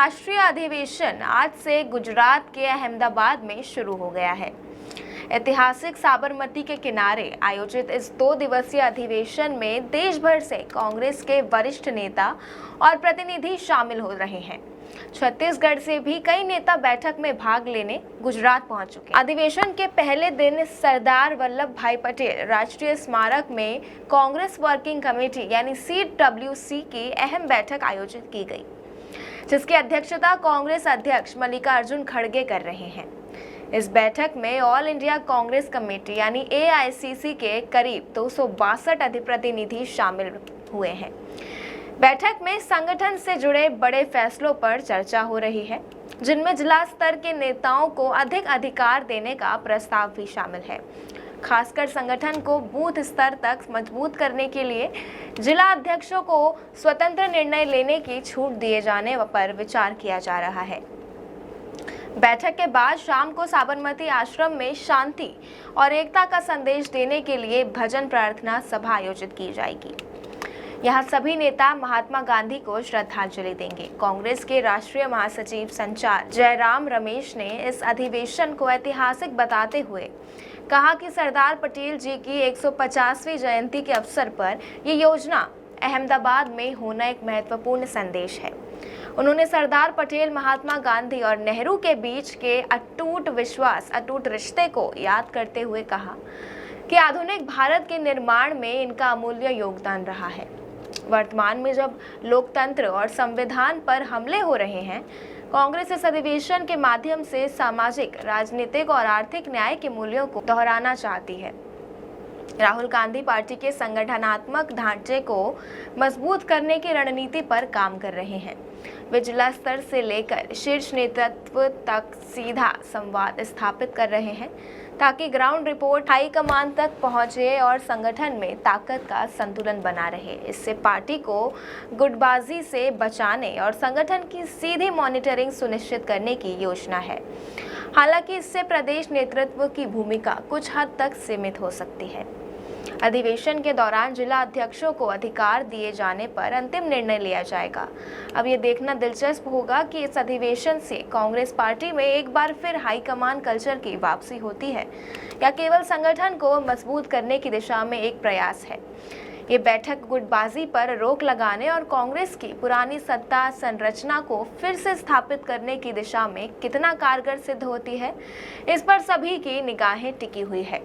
राष्ट्रीय अधिवेशन आज से गुजरात के अहमदाबाद में शुरू हो गया है। ऐतिहासिक साबरमती के किनारे आयोजित इस 2 दिवसीय अधिवेशन में देश भर से कांग्रेस के वरिष्ठ नेता और प्रतिनिधि शामिल हो रहे हैं। छत्तीसगढ़ से भी कई नेता बैठक में भाग लेने गुजरात पहुंच चुके हैं। अधिवेशन के पहले दिन सरदार वल्लभ भाई पटेल राष्ट्रीय स्मारक में कांग्रेस वर्किंग कमेटी यानी CWC की अहम बैठक आयोजित की गई, जिसकी अध्यक्षता कांग्रेस अध्यक्ष मल्लिकार्जुन खड़गे कर रहे हैं। इस बैठक में ऑल इंडिया कांग्रेस कमेटी यानी AICC के करीब 262 प्रतिनिधि शामिल हुए हैं। बैठक में संगठन से जुड़े बड़े फैसलों पर चर्चा हो रही है, जिनमें जिला स्तर के नेताओं को अधिक अधिकार देने का प्रस्ताव भी शामिल है। खासकर संगठन को बूथ स्तर तक मजबूत करने के लिए जिला अध्यक्षों को स्वतंत्र निर्णय लेने की छूट दिए जाने पर विचार किया जा रहा है। बैठक के बाद शाम को साबरमती आश्रम में शांति और एकता का संदेश देने के लिए भजन प्रार्थना सभा आयोजित की जाएगी। यहाँ सभी नेता महात्मा गांधी को श्रद्धांजलि देंगे। कांग्रेस के राष्ट्रीय महासचिव संचार जयराम रमेश ने इस अधिवेशन को ऐतिहासिक बताते हुए कहा कि सरदार पटेल जी की 150वीं जयंती के अवसर पर ये योजना अहमदाबाद में होना एक महत्वपूर्ण संदेश है। उन्होंने सरदार पटेल, महात्मा गांधी और नेहरू के बीच के अटूट विश्वास, अटूट रिश्ते को याद करते हुए कहा कि आधुनिक भारत के निर्माण में इनका अमूल्य योगदान रहा है। वर्तमान में जब लोकतंत्र और संविधान पर हमले हो रहे हैं, कांग्रेस इस अधिवेशन के माध्यम से सामाजिक, राजनीतिक और आर्थिक न्याय के मूल्यों को दोहराना चाहती है। राहुल गांधी पार्टी के संगठनात्मक ढांचे को मजबूत करने की रणनीति पर काम कर रहे हैं। वे जिला स्तर से लेकर शीर्ष नेतृत्व तक सीधा संवाद स्थापित कर रहे हैं, ताकि ग्राउंड रिपोर्ट हाईकमान तक पहुंचे और संगठन में ताकत का संतुलन बना रहे। इससे पार्टी को गुटबाजी से बचाने और संगठन की सीधी मॉनिटरिंग सुनिश्चित करने की योजना है। हालांकि इससे प्रदेश नेतृत्व की भूमिका कुछ हद तक सीमित हो सकती है। अधिवेशन के दौरान जिला अध्यक्षों को अधिकार दिए जाने पर अंतिम निर्णय लिया जाएगा। अब ये देखना दिलचस्प होगा कि इस अधिवेशन से कांग्रेस पार्टी में एक बार फिर हाईकमान कल्चर की वापसी होती है या केवल संगठन को मजबूत करने की दिशा में एक प्रयास है। ये बैठक गुटबाजी पर रोक लगाने और कांग्रेस की पुरानी सत्ता संरचना को फिर से स्थापित करने की दिशा में कितना कारगर सिद्ध होती है, इस पर सभी की निगाहें टिकी हुई है।